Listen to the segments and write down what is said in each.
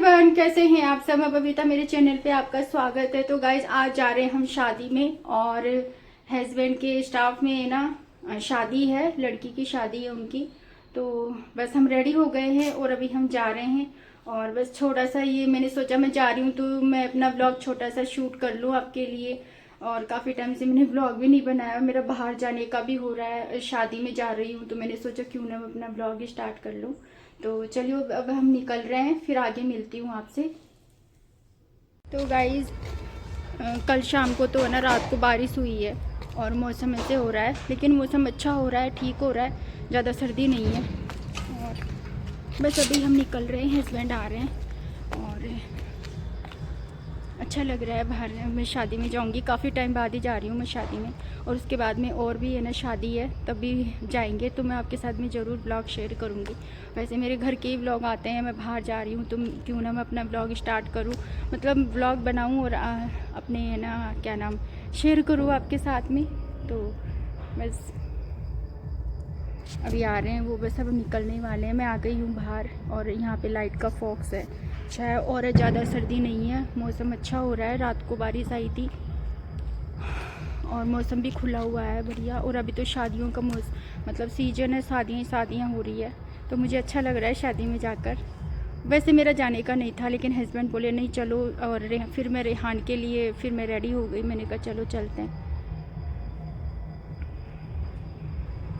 Everyone, कैसे हैं आप सब। मैं बबीता, मेरे चैनल पे आपका स्वागत है। तो गाइज आज जा रहे हैं हम शादी में और हस्बैंड के स्टाफ में ना शादी है, लड़की की शादी है उनकी। तो बस हम रेडी हो गए हैं और अभी हम जा रहे हैं। और बस छोटा सा ये मैंने सोचा मैं जा रही हूँ तो मैं अपना ब्लॉग छोटा सा शूट कर लूँ आपके लिए। और काफ़ी टाइम से मैंने ब्लॉग भी नहीं बनाया, मेरा बाहर जाने का भी हो रहा है, शादी में जा रही हूँ तो मैंने सोचा क्यों ना मैं अपना ब्लॉग स्टार्ट कर लूँ। तो चलिए अब हम निकल रहे हैं, फिर आगे मिलती हूँ आपसे। तो गाइज़ कल शाम को तो है ना रात को बारिश हुई है और मौसम ऐसे हो रहा है, लेकिन मौसम अच्छा हो रहा है, ठीक हो रहा है, ज़्यादा सर्दी नहीं है। और बस अभी हम निकल रहे हैं, हस्बैंड आ रहे हैं और अच्छा लग रहा है। बाहर मैं शादी में जाऊंगी, काफ़ी टाइम बाद ही जा रही हूँ मैं शादी में। और उसके बाद में और भी है ना शादी है, तभी जाएंगे तो मैं आपके साथ में ज़रूर ब्लॉग शेयर करूँगी। वैसे मेरे घर के ही ब्लॉग आते हैं, मैं बाहर जा रही हूँ तो क्यों ना मैं अपना ब्लॉग स्टार्ट करूँ, मतलब ब्लॉग बनाऊँ और अपने है ना क्या नाम शेयर करूँ आपके साथ में। तो बस अभी आ रहे हैं वो, बस अब निकलने वाले हैं। मैं आ गई हूँ बाहर और यहाँ पे लाइट का फॉक्स है, अच्छा है और ज़्यादा सर्दी नहीं है, मौसम अच्छा हो रहा है। रात को बारिश आई थी और मौसम भी खुला हुआ है बढ़िया। और अभी तो शादियों का मतलब सीजन है, शादियाँ हो रही है तो मुझे अच्छा लग रहा है शादी में जाकर। वैसे मेरा जाने का नहीं था लेकिन हस्बैंड बोले नहीं चलो, और फिर मैं रेहान के लिए फिर मैं रेडी हो गई, मैंने कहा चलो चलते हैं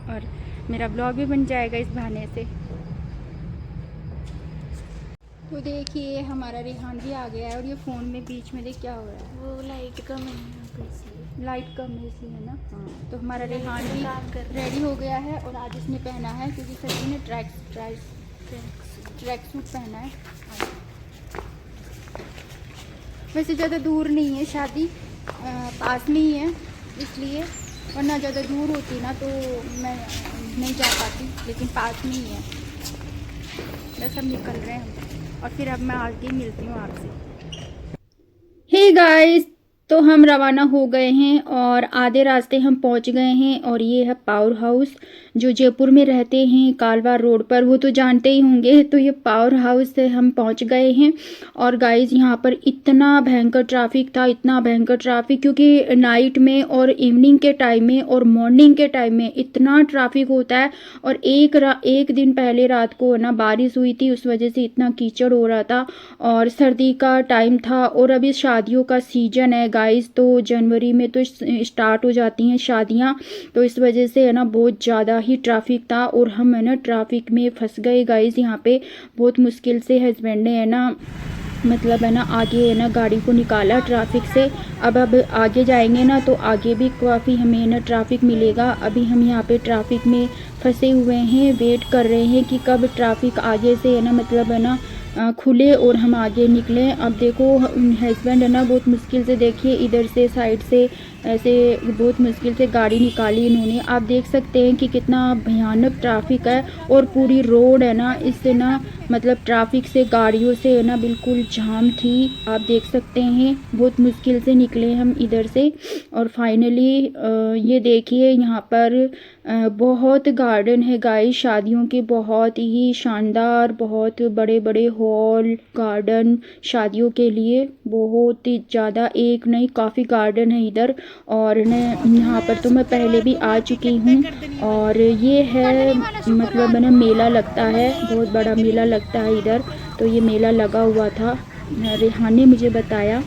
और मेरा ब्लॉग भी बन जाएगा इस बहाने से। तो देखिए हमारा रेहान भी आ गया है और ये फ़ोन में बीच में देख क्या हो रहा है, वो लाइट कम है, लाइट कम है इसलिए है ना। हाँ तो हमारा रेहान भी रेडी हो गया है और आज इसने पहना है क्योंकि सभी ने ट्रैक सूट पहना है। वैसे ज़्यादा दूर नहीं है शादी, पास में ही है इसलिए, वरना ज़्यादा दूर होती ना तो मैं नहीं जा पाती, लेकिन पास में ही है। बस हम निकल रहे हैं और फिर अब मैं आगे मिलती हूँ आपसे। हे गाइस, तो हम रवाना हो गए हैं और आधे रास्ते हम पहुंच गए हैं और ये है पावर हाउस जो जयपुर में रहते हैं कालवा रोड पर, वो तो जानते ही होंगे। तो ये पावर हाउस से हम पहुंच गए हैं और गाइस यहाँ पर इतना भयंकर ट्रैफिक था, इतना भयंकर ट्रैफिक, क्योंकि नाइट में और इवनिंग के टाइम में और मॉर्निंग के टाइम में इतना ट्रैफिक होता है। और एक दिन पहले रात को ना बारिश हुई थी, उस वजह से इतना कीचड़ हो रहा था और सर्दी का टाइम था और अभी शादियों का सीजन है गाइस, तो जनवरी में तो स्टार्ट हो जाती हैं शादियां, तो इस वजह से है ना बहुत ज़्यादा ही ट्रैफिक था और हम है ना ट्रैफिक में फंस गए गाइस। यहाँ पे बहुत मुश्किल से हस्बैंड ने है ना मतलब है ना आगे है ना गाड़ी को निकाला ट्रैफिक से। अब आगे जाएंगे ना तो आगे भी काफ़ी हमें ना ट्रैफिक मिलेगा। अभी हम यहाँ पे ट्रैफिक में फंसे हुए हैं, वेट कर रहे हैं कि कब ट्रैफिक आगे से है ना मतलब है ना खुले और हम आगे निकलें। अब देखो हस्बैंड है ना बहुत मुश्किल से, देखिए इधर से साइड से ऐसे बहुत मुश्किल से गाड़ी निकाली इन्होंने। आप देख सकते हैं कि कितना भयानक ट्रैफिक है और पूरी रोड है ना इससे ना मतलब ट्रैफिक से गाड़ियों से है ना बिल्कुल जाम थी। आप देख सकते हैं बहुत मुश्किल से निकले हम इधर से। और फाइनली ये देखिए यहाँ पर बहुत गार्डन है गाइस शादियों के, बहुत ही शानदार, बहुत बड़े बड़े हॉल गार्डन शादियों के लिए, बहुत ही ज़्यादा, एक नहीं काफ़ी गार्डन है इधर। और यहाँ पर तो मैं पहले भी आ चुकी हूँ और ये है मतलब ना मेला लगता है, बहुत बड़ा मेला लगता है इधर। तो ये मेला लगा हुआ था, रेहान ने मुझे बताया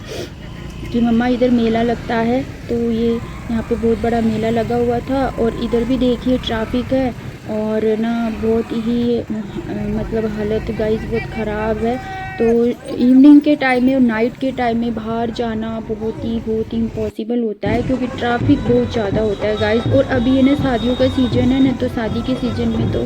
कि मम्मा इधर मेला लगता है, तो ये यहाँ पे बहुत बड़ा मेला लगा हुआ था। और इधर भी देखिए ट्रैफिक है और ना बहुत ही मतलब हालत गाइस बहुत ख़राब है। तो इवनिंग के टाइम में और नाइट के टाइम में बाहर जाना बहुत ही इम्पॉसिबल होता है क्योंकि ट्रैफिक बहुत ज़्यादा होता है गाइस। और अभी है ना शादियों का सीज़न है ना, तो शादी के सीज़न में तो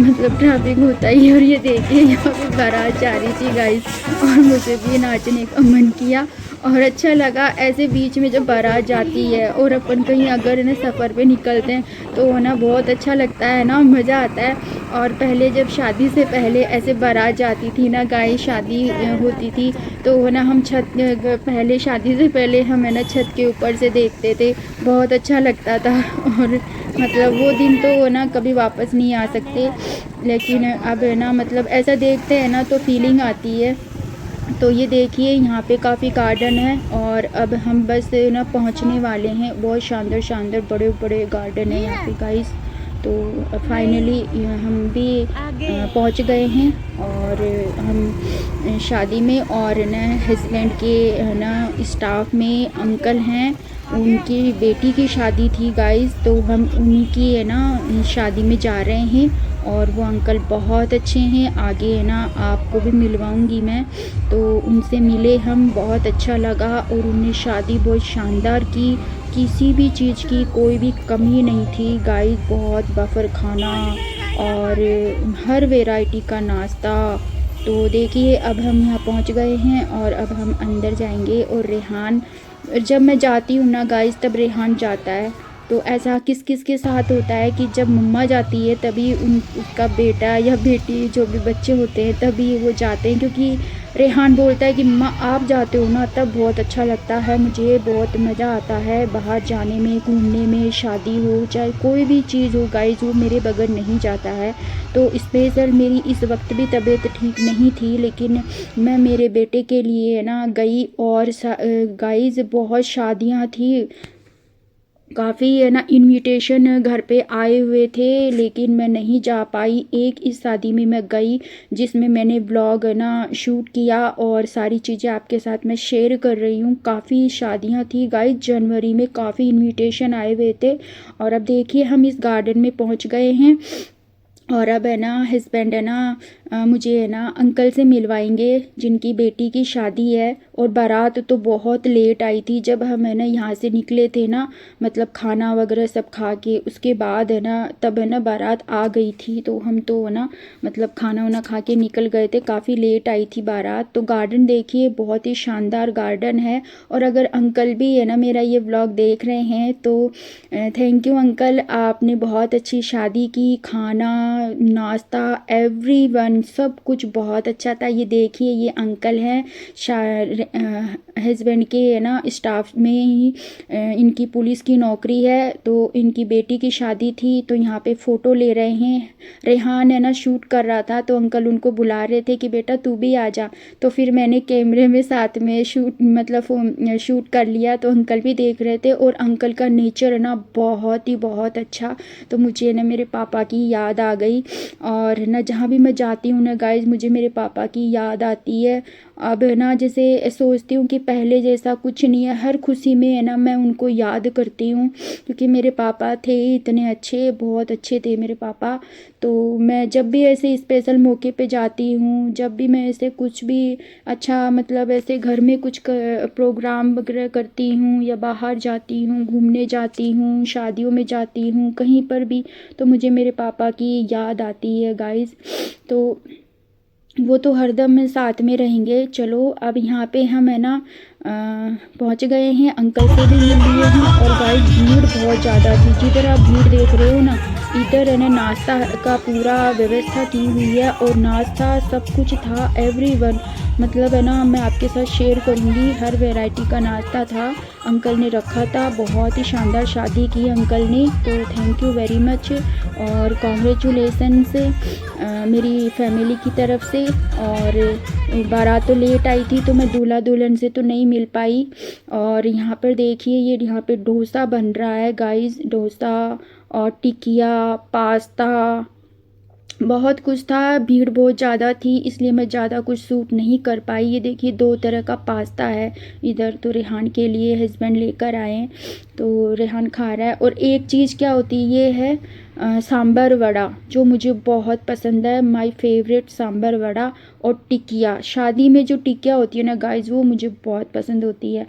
मतलब ट्रैफिक होता ही है। और ये देखिए यहाँ पे बारात जा रही थी गाइस और मुझे भी नाचने का मन किया और अच्छा लगा ऐसे बीच में जब बारात जाती है और अपन कहीं अगर ना सफ़र पे निकलते हैं तो ना बहुत अच्छा लगता है ना, मज़ा आता है। और पहले जब शादी से पहले ऐसे बारात जाती थी ना गाइस, शादी होती थी तो ना हम छत पहले शादी से पहले हम है ना छत के ऊपर से देखते थे, बहुत अच्छा लगता था। और मतलब वो दिन तो ना कभी वापस नहीं आ सकते, लेकिन अब है ना मतलब ऐसा देखते हैं ना तो फीलिंग आती है। तो ये देखिए यहाँ पे काफ़ी गार्डन है और अब हम बस ना पहुँचने वाले हैं। बहुत शानदार शानदार बड़े बड़े गार्डन है यहाँ पे गाइस। तो फाइनली हम भी पहुँच गए हैं और हम शादी में, और ना हस्बैंड के ना स्टाफ में अंकल हैं, उनकी बेटी की शादी थी गाइस, तो हम उन्हीं की है ना शादी में जा रहे हैं। और वो अंकल बहुत अच्छे हैं, आगे है ना आपको भी मिलवाऊंगी मैं। तो उनसे मिले हम, बहुत अच्छा लगा, और उन्हें शादी बहुत शानदार की, किसी भी चीज़ की कोई भी कमी नहीं थी गाइस। बहुत बफर खाना और हर वैरायटी का नाश्ता। तो देखिए अब हम यहाँ पहुँच गए हैं और अब हम अंदर जाएंगे। और रेहान, जब मैं जाती हूँ ना गाइस तब रेहान जाता है। तो ऐसा किस किस के साथ होता है कि जब मम्मा जाती है तभी उसका बेटा या बेटी जो भी बच्चे होते हैं तभी वो जाते हैं, क्योंकि रेहान बोलता है कि मम्मा आप जाते हो ना तब बहुत अच्छा लगता है, मुझे बहुत मज़ा आता है बाहर जाने में, घूमने में, शादी हो चाहे कोई भी चीज़ हो गाइस, वो मेरे बगैर नहीं जाता है। तो स्पेशल मेरी इस वक्त भी तबीयत ठीक नहीं थी, लेकिन मैं मेरे बेटे के लिए ना गई। और गाइस बहुत शादियाँ थी, काफ़ी है ना इनविटेशन घर पे आए हुए थे, लेकिन मैं नहीं जा पाई। एक इस शादी में मैं गई जिसमें मैंने ब्लॉग ना शूट किया और सारी चीज़ें आपके साथ मैं शेयर कर रही हूँ। काफ़ी शादियाँ थी गाइस, जनवरी में काफ़ी इनविटेशन आए हुए थे। और अब देखिए हम इस गार्डन में पहुँच गए हैं और अब है ना हस्बैंड है ना मुझे है ना अंकल से मिलवाएंगे जिनकी बेटी की शादी है। और बारात तो बहुत लेट आई थी, जब हम है ना यहाँ से निकले थे ना, मतलब खाना वगैरह सब खा के उसके बाद है ना तब है ना बारात आ गई थी। तो हम तो है ना मतलब खाना वाना खा के निकल गए थे, काफ़ी लेट आई थी बारात। तो गार्डन देखिए बहुत ही शानदार गार्डन है। और अगर अंकल भी है ना मेरा ये व्लॉग देख रहे हैं तो थैंक यू अंकल, आपने बहुत अच्छी शादी की, खाना नाश्ता एवरीवन सब कुछ बहुत अच्छा था। ये देखिए ये अंकल हैं हस्बैंड के है ना स्टाफ में ही, इनकी पुलिस की नौकरी है। तो इनकी बेटी की शादी थी तो यहाँ पे फ़ोटो ले रहे हैं। रेहान है ना शूट कर रहा था तो अंकल उनको बुला रहे थे कि बेटा तू भी आ जा। तो फिर मैंने कैमरे में साथ में शूट कर लिया, तो अंकल भी देख रहे थे। और अंकल का नेचर है ना बहुत ही बहुत अच्छा। तो मुझे ना मेरे पापा की याद आ गई, और ना जहाँ भी मैं जाती हूँ ना गाइज मुझे मेरे पापा की याद आती है। अब है ना जैसे सोचती हूँ कि पहले जैसा कुछ नहीं है, हर खुशी में है ना मैं उनको याद करती हूँ, क्योंकि मेरे पापा थे इतने अच्छे, बहुत अच्छे थे मेरे पापा। तो मैं जब भी ऐसे स्पेशल मौके पे जाती हूँ, जब भी मैं ऐसे कुछ भी अच्छा मतलब ऐसे घर में कुछ प्रोग्राम वगैरह करती हूँ या बाहर जाती हूँ, घूमने जाती हूँ, शादियों में जाती हूँ, कहीं पर भी, तो मुझे मेरे पापा की याद आती है गाइस। तो वो तो हरदम साथ में रहेंगे। चलो अब यहाँ पे हम है ना पहुँच गए हैं, अंकल से भी मिल लिए हैं। और गाइस भीड़ बहुत ज़्यादा थी, जिधर आप भीड़ देख रहे हो ना इधर है ना नाश्ता का पूरा व्यवस्था की हुई है, और नाश्ता सब कुछ था एवरीवन, मतलब है ना मैं आपके साथ शेयर करूँगी, हर वैरायटी का नाश्ता था, अंकल ने रखा था। बहुत ही शानदार शादी की अंकल ने, तो थैंक यू वेरी मच और कॉन्ग्रेचुलेसन्स मेरी फैमिली की तरफ से। और बारात तो लेट आई थी तो मैं दूल्हा दुल्हन से तो नहीं मिल पाई। और यहाँ पर देखिए ये यहाँ पे डोसा बन रहा है गाइस, डोसा और टिकिया, पास्ता, बहुत कुछ था। भीड़ बहुत ज़्यादा थी इसलिए मैं ज़्यादा कुछ शूट नहीं कर पाई। ये देखिए 2 तरह का पास्ता है इधर, तो रेहान के लिए हस्बैंड लेकर आए हैं तो रेहान खा रहा है। और एक चीज़ क्या होती है ये है सांभर वड़ा, जो मुझे बहुत पसंद है, माय फेवरेट सांभर वड़ा। और टिकिया, शादी में जो टिकिया होती है ना गाइस वो मुझे बहुत पसंद होती है।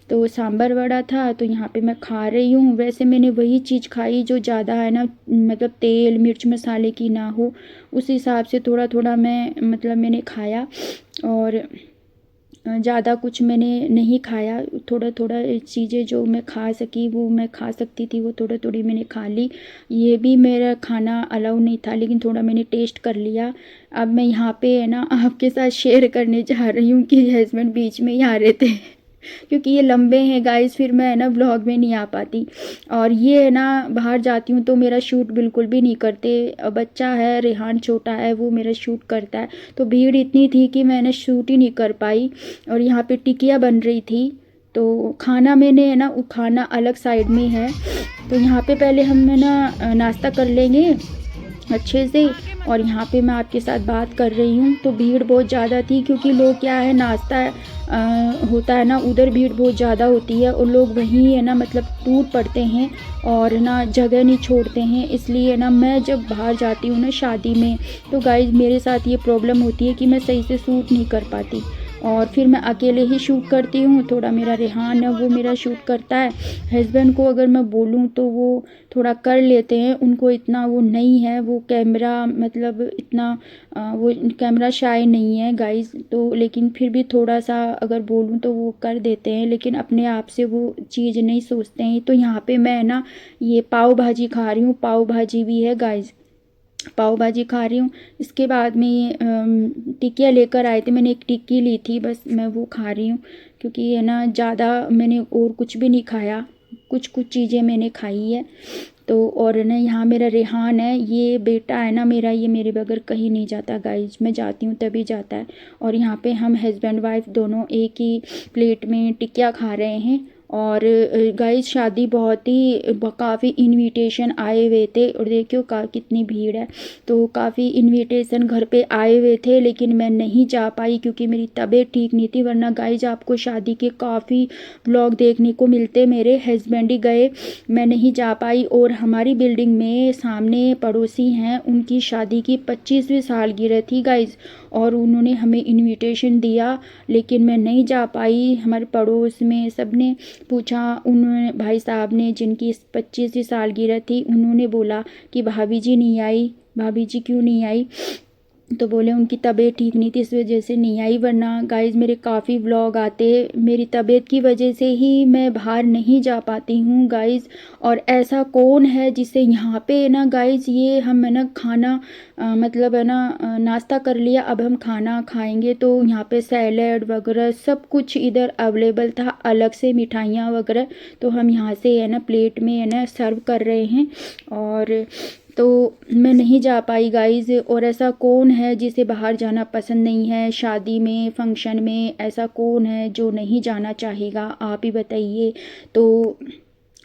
तो सांभर वड़ा था तो यहाँ पे मैं खा रही हूँ। वैसे मैंने वही चीज़ खाई जो ज़्यादा है ना मतलब तेल मिर्च मसाले की ना हो, उस हिसाब से थोड़ा थोड़ा मैंने खाया। और ज़्यादा कुछ मैंने नहीं खाया, थोड़ा थोड़ा चीज़ें जो मैं खा सकी वो मैं खा सकती थी वो थोड़ा थोड़ी मैंने खा ली। ये भी मेरा खाना अलाउ नहीं था लेकिन थोड़ा मैंने टेस्ट कर लिया। अब मैं यहाँ पे है ना आपके साथ शेयर करने जा रही हूँ कि हस्बैंड बीच में ही आ रहे थे क्योंकि ये लंबे हैं गाइस, फिर मैं है ना व्लॉग में नहीं आ पाती। और ये है ना बाहर जाती हूँ तो मेरा शूट बिल्कुल भी नहीं करते। बच्चा है, रेहान छोटा है, वो मेरा शूट करता है। तो भीड़ इतनी थी कि मैंने शूट ही नहीं कर पाई। और यहाँ पे टिकिया बन रही थी, तो खाना मैंने है ना, खाना अलग साइड में है। तो यहाँ पे पहले हम है ना नाश्ता कर लेंगे अच्छे से। और यहाँ पे मैं आपके साथ बात कर रही हूँ। तो भीड़ बहुत ज़्यादा थी, क्योंकि लोग क्या है, नाश्ता होता है ना, उधर भीड़ बहुत ज़्यादा होती है और लोग वहीं है ना मतलब टूट पड़ते हैं और ना जगह नहीं छोड़ते हैं। इसलिए ना मैं जब बाहर जाती हूँ ना शादी में, तो गाइस मेरे साथ ये प्रॉब्लम होती है कि मैं सही से शूट नहीं कर पाती और फिर मैं अकेले ही शूट करती हूँ। थोड़ा मेरा रेहान है, वो मेरा शूट करता है। हस्बैंड को अगर मैं बोलूँ तो वो थोड़ा कर लेते हैं, उनको इतना वो नहीं है, वो कैमरा मतलब इतना वो कैमरा शाय नहीं है गाइस। तो लेकिन फिर भी थोड़ा सा अगर बोलूँ तो वो कर देते हैं, लेकिन अपने आप से वो चीज़ नहीं सोचते हैं। तो यहाँ पे मैं ना ये पाव भाजी खा रही हूँ, पाव भाजी भी है गाइस, पाव भाजी खा रही हूँ। इसके बाद में टिक्कियाँ लेकर आए थे, मैंने एक टिक्की ली थी, बस मैं वो खा रही हूँ। क्योंकि है ना ज़्यादा मैंने और कुछ भी नहीं खाया, कुछ कुछ चीज़ें मैंने खाई है। तो और ना यहाँ मेरा रेहान है, ये बेटा है ना मेरा, ये मेरे बगैर कहीं नहीं जाता गाइज, मैं जाती हूँ तभी जाता है। और यहाँ पे हम हस्बैंड वाइफ दोनों एक ही प्लेट में टिक्कियाँ खा रहे हैं। और गाइस शादी बहुत ही काफ़ी इनविटेशन आए हुए थे और देखियो कितनी भीड़ है। तो काफ़ी इनविटेशन घर पे आए हुए थे, लेकिन मैं नहीं जा पाई क्योंकि मेरी तबीयत ठीक नहीं थी। वरना गाइस आपको शादी के काफ़ी व्लॉग देखने को मिलते, मेरे हस्बैंड ही गए, मैं नहीं जा पाई। और हमारी बिल्डिंग में सामने पड़ोसी हैं, उनकी शादी की 25वीं सालगिरह थी गाइस, और उन्होंने हमें इनविटेशन दिया, लेकिन मैं नहीं जा पाई। हमारे पड़ोस में सब ने पूछा, उन्होंने भाई साहब ने जिनकी 25वीं सालगिरह थी, उन्होंने बोला कि भाभी जी नहीं आई, भाभी जी क्यों नहीं आई। तो बोले उनकी तबीयत ठीक नहीं थी, इस वजह से नहीं आई। वरना गाइज़ मेरे काफ़ी व्लॉग आते, मेरी तबीयत की वजह से ही मैं बाहर नहीं जा पाती हूँ गाइज़। और ऐसा कौन है जिसे यहाँ पे ना गाइज़, ये हम है ना खाना मतलब है ना नाश्ता कर लिया, अब हम खाना खाएंगे। तो यहाँ पे सैलड वगैरह सब कुछ इधर अवेलेबल था, अलग से मिठाइयाँ वगैरह। तो हम यहाँ से है ना प्लेट में है ना सर्व कर रहे हैं। और तो मैं नहीं जा पाई गाइज़। और ऐसा कौन है जिसे बाहर जाना पसंद नहीं है, शादी में फंक्शन में ऐसा कौन है जो नहीं जाना चाहेगा, आप ही बताइए। तो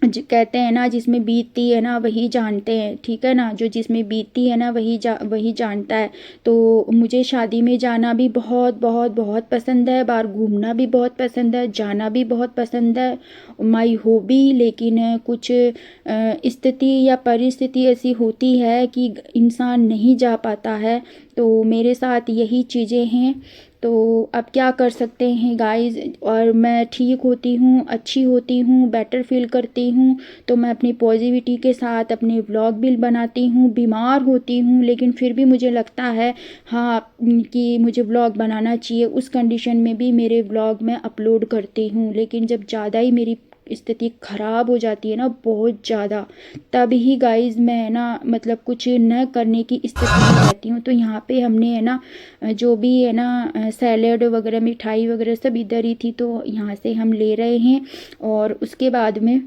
कहते हैं ना जिसमें बीतती है ना वही जानते हैं, ठीक है ना, जो जिसमें बीतती है ना वही जानता है। तो मुझे शादी में जाना भी बहुत बहुत बहुत पसंद है, बाहर घूमना भी बहुत पसंद है, जाना भी बहुत पसंद है, माई हॉबी। लेकिन कुछ स्थिति या परिस्थिति ऐसी होती है कि इंसान नहीं जा पाता है। तो मेरे साथ यही चीज़ें हैं, तो अब क्या कर सकते हैं गाइज़। और मैं ठीक होती हूँ, अच्छी होती हूँ, बेटर फील करती हूँ, तो मैं अपनी पॉजिटिविटी के साथ अपने व्लॉग भी बनाती हूँ। बीमार होती हूँ लेकिन फिर भी मुझे लगता है हाँ कि मुझे व्लॉग बनाना चाहिए, उस कंडीशन में भी मेरे व्लॉग मैं अपलोड करती हूँ। लेकिन जब ज़्यादा ही मेरी स्थिति ख़राब हो जाती है ना, बहुत ज़्यादा, तब ही गाइज़ मैं ना मतलब कुछ न करने की स्थिति में रहती हूँ। तो यहाँ पे हमने है ना जो भी है ना सैलेड वगैरह मिठाई वगैरह सब इधर ही थी, तो यहाँ से हम ले रहे हैं। और उसके बाद में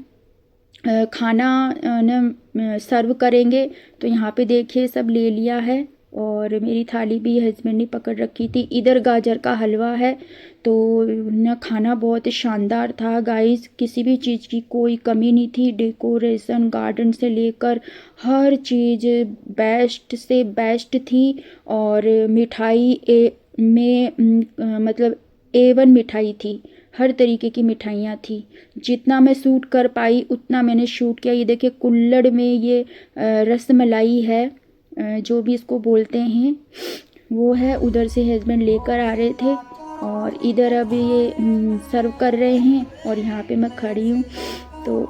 खाना न सर्व करेंगे। तो यहाँ पे देखिए सब ले लिया है, और मेरी थाली भी हस्बैंड ने पकड़ रखी थी। इधर गाजर का हलवा है। तो न खाना बहुत शानदार था गाइस, किसी भी चीज़ की कोई कमी नहीं थी, डेकोरेशन गार्डन से लेकर हर चीज़ बेस्ट से बेस्ट थी। और मिठाई मतलब A1 मिठाई थी, हर तरीके की मिठाइयाँ थी। जितना मैं शूट कर पाई उतना मैंने शूट किया। ये देखिए कुल्हड़ में ये रसमलाई है, जो भी इसको बोलते हैं वो है, उधर से हस्बैंड लेकर आ रहे थे और इधर अब ये सर्व कर रहे हैं। और यहाँ पे मैं खड़ी हूँ, तो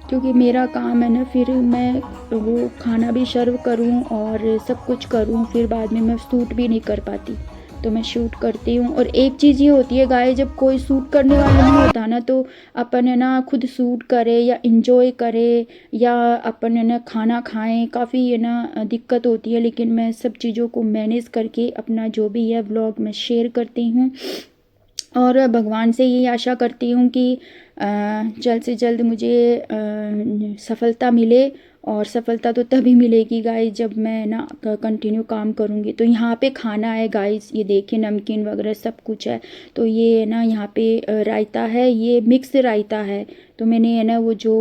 क्योंकि मेरा काम है ना, फिर मैं वो खाना भी सर्व करूँ और सब कुछ करूँ, फिर बाद में मैं शूट भी नहीं कर पाती, तो मैं शूट करती हूँ। और एक चीज़ ये होती है गाय, जब कोई शूट करने वाला नहीं होता ना, तो अपन है ना खुद शूट करे या इंजॉय करे या अपन है ना खाना खाएं, काफ़ी है ना दिक्कत होती है। लेकिन मैं सब चीज़ों को मैनेज करके अपना जो भी है व्लॉग मैं शेयर करती हूँ। और भगवान से यही आशा करती हूँ कि जल्द से जल्द मुझे सफलता मिले। और सफलता तो तभी मिलेगी गाइस जब मैं ना कंटिन्यू काम करूँगी। तो यहाँ पे खाना है गाइस, ये देखिए नमकीन वगैरह सब कुछ है। तो ये ना यहाँ पे रायता है, ये मिक्स रायता है। तो मैंने है ना वो जो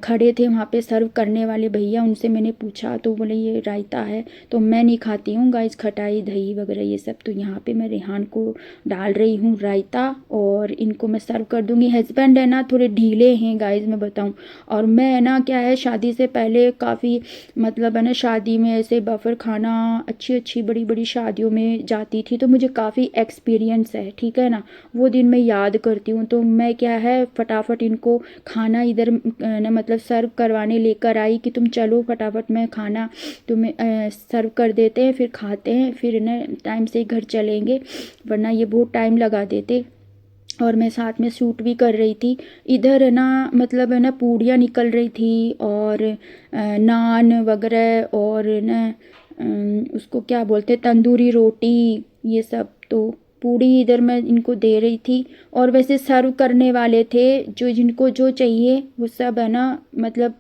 खड़े थे वहाँ पे सर्व करने वाले भैया, उनसे मैंने पूछा तो बोले ये रायता है। तो मैं नहीं खाती हूँ गाइस खटाई दही वगैरह ये सब। तो यहाँ पे मैं रेहान को डाल रही हूँ रायता और इनको मैं सर्व कर दूँगी। हस्बैंड है ना थोड़े ढीले हैं गाइस मैं बताऊँ। और मैं है ना क्या है, शादी से पहले काफ़ी मतलब है ना शादी में ऐसे बफर खाना अच्छी अच्छी बड़ी बड़ी शादियों में जाती थी, तो मुझे काफ़ी एक्सपीरियंस है, ठीक है ना। वो दिन मैं याद करती हूँ। तो मैं क्या है फटाफट इनको खाना इधर ना मतलब सर्व करवाने लेकर आई कि तुम चलो फटाफट मैं खाना तुम्हें सर्व कर देते हैं, फिर खाते हैं, फिर ना टाइम से घर चलेंगे, वरना ये बहुत टाइम लगा देते। और मैं साथ में शूट भी कर रही थी। इधर है ना मतलब है ना पूड़ियाँ निकल रही थी और नान वगैरह और ना उसको क्या बोलते तंदूरी रोटी ये सब। तो पूड़ी इधर मैं इनको दे रही थी। और वैसे सर्व करने वाले थे जो जिनको जो चाहिए वो सब है ना मतलब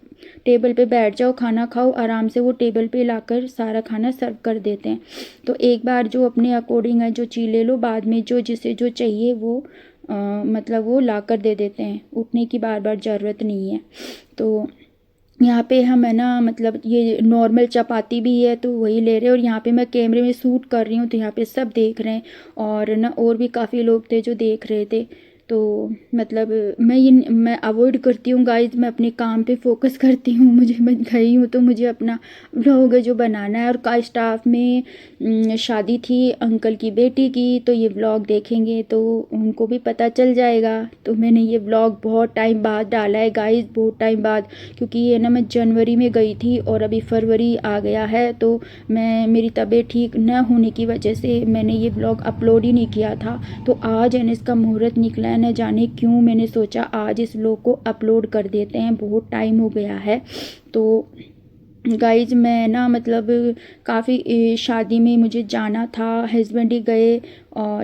टेबल पे बैठ जाओ खाना खाओ आराम से, वो टेबल पे लाकर सारा खाना सर्व कर देते हैं। तो एक बार जो अपने अकॉर्डिंग है जो चीज़ ले लो, बाद में जो जिसे जो चाहिए वो मतलब वो ला कर दे देते हैं, उठने की बार बार ज़रूरत नहीं है। तो यहाँ पे हम है ना मतलब ये नॉर्मल चपाती भी है तो वही ले रहे हैं। और यहाँ पे मैं कैमरे में शूट कर रही हूँ तो यहाँ पे सब देख रहे हैं। और ना और भी काफ़ी लोग थे जो देख रहे थे। तो मतलब मैं अवॉइड करती हूँ गाइस, मैं अपने काम पे फोकस करती हूँ। मुझे मैं गई हूँ तो मुझे अपना व्लॉग जो बनाना है। और का स्टाफ में शादी थी अंकल की बेटी की, तो ये व्लॉग देखेंगे तो उनको भी पता चल जाएगा। तो मैंने ये व्लॉग बहुत टाइम बाद डाला है गाइस, बहुत टाइम बाद, क्योंकि ये ना मैं जनवरी में गई थी और अभी फरवरी आ गया है। तो मैं मेरी तबीयत ठीक न होने की वजह से मैंने ये व्लॉग अपलोड ही नहीं किया था। तो आज है ना इसका मुहूर्त निकला है, न जाने क्यों मैंने सोचा आज इस व्लॉग को अपलोड कर देते हैं, बहुत टाइम हो गया है। तो गाइज मैं ना मतलब काफ़ी शादी में मुझे जाना था, हस्बैंड ही गए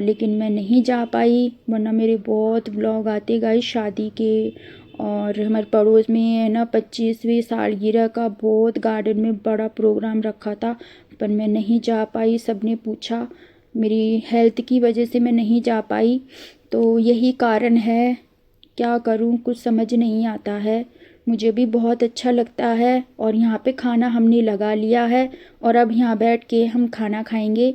लेकिन मैं नहीं जा पाई, वरना मेरे बहुत व्लॉग आते गाइज शादी के। और हमारे पड़ोस में है ना 25वीं सालगिरह का बहुत गार्डन में बड़ा प्रोग्राम रखा था, पर मैं नहीं जा पाई। सबने पूछा, मेरी हेल्थ की वजह से मैं नहीं जा पाई। तो यही कारण है, क्या करूं कुछ समझ नहीं आता है। मुझे भी बहुत अच्छा लगता है। और यहाँ पे खाना हमने लगा लिया है और अब यहाँ बैठ के हम खाना खाएंगे।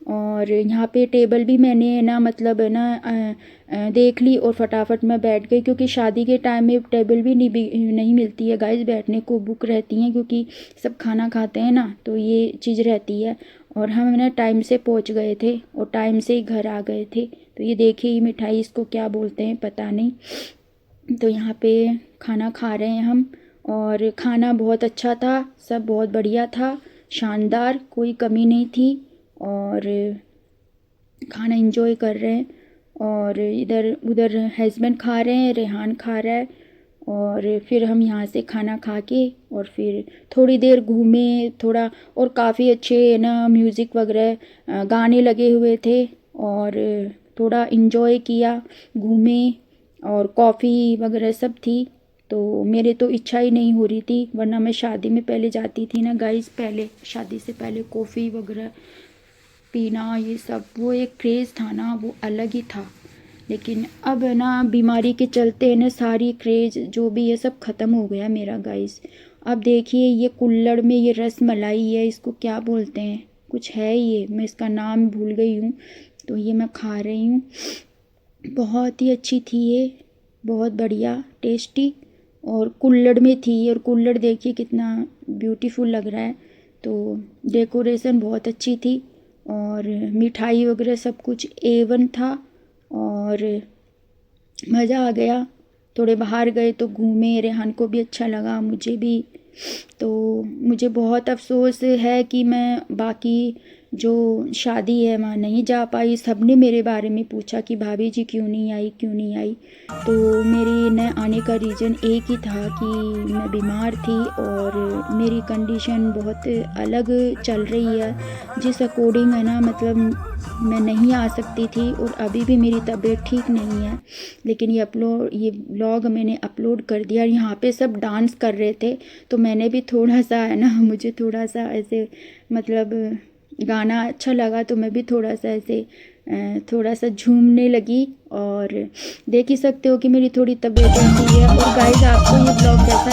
और यहाँ पे टेबल भी मैंने ना मतलब है ना देख ली और फटाफट मैं बैठ गई, क्योंकि शादी के टाइम में टेबल भी नहीं मिलती है गाइस बैठने को, बुक रहती हैं क्योंकि सब खाना खाते हैं ना, तो ये चीज़ रहती है। और हम ना टाइम से पहुँच गए थे और टाइम से ही घर आ गए थे। तो ये देखिए ये मिठाई इसको क्या बोलते हैं पता नहीं। तो यहाँ पे खाना खा रहे हैं हम और खाना बहुत अच्छा था, सब बहुत बढ़िया था, शानदार, कोई कमी नहीं थी। और खाना एंजॉय कर रहे हैं। और इधर उधर हस्बैंड खा रहे हैं, रेहान खा रहा है। और फिर हम यहाँ से खाना खा के और फिर थोड़ी देर घूमे थोड़ा, और काफ़ी अच्छे ना म्यूज़िक वगैरह गाने लगे हुए थे और थोड़ा इन्जॉय किया, घूमे। और कॉफ़ी वगैरह सब थी। तो मेरे तो इच्छा ही नहीं हो रही थी, वरना मैं शादी में पहले जाती थी ना गाइस, पहले शादी से पहले कॉफ़ी वगैरह पीना ये सब, वो एक क्रेज़ था ना, वो अलग ही था। लेकिन अब है ना बीमारी के चलते है ना सारी क्रेज़ जो भी है सब ख़त्म हो गया मेरा गाइस। अब देखिए ये कुल्हड़ में ये रस मलाई है, इसको क्या बोलते हैं, कुछ है ये, मैं इसका नाम भूल गई हूँ। तो ये मैं खा रही हूँ, बहुत ही अच्छी थी ये, बहुत बढ़िया टेस्टी। और कुल्हड़ में थी, और कुल्हड़ देखिए कितना ब्यूटीफुल लग रहा है। तो डेकोरेशन बहुत अच्छी थी और मिठाई वगैरह सब कुछ A1 था और मज़ा आ गया। थोड़े बाहर गए तो घूमे, रेहान को भी अच्छा लगा, मुझे भी। तो मुझे बहुत अफसोस है कि मैं बाकी जो शादी है वहाँ नहीं जा पाई। सबने मेरे बारे में पूछा कि भाभी जी क्यों नहीं आई, क्यों नहीं आई। तो मेरी न आने का रीज़न एक ही था कि मैं बीमार थी और मेरी कंडीशन बहुत अलग चल रही है, जिस अकॉर्डिंग है ना, मतलब मैं नहीं आ सकती थी और अभी भी मेरी तबीयत ठीक नहीं है। लेकिन ये व्लॉग मैंने अपलोड कर दिया। यहाँ पे सब डांस कर रहे थे तो मैंने भी थोड़ा सा है ना, मुझे थोड़ा सा ऐसे मतलब गाना अच्छा लगा तो मैं भी थोड़ा सा ऐसे थोड़ा सा झूमने लगी। और देख ही सकते हो कि मेरी थोड़ी तबीयत ऐसी है। और गाइस, आपको ये ब्लॉग कैसा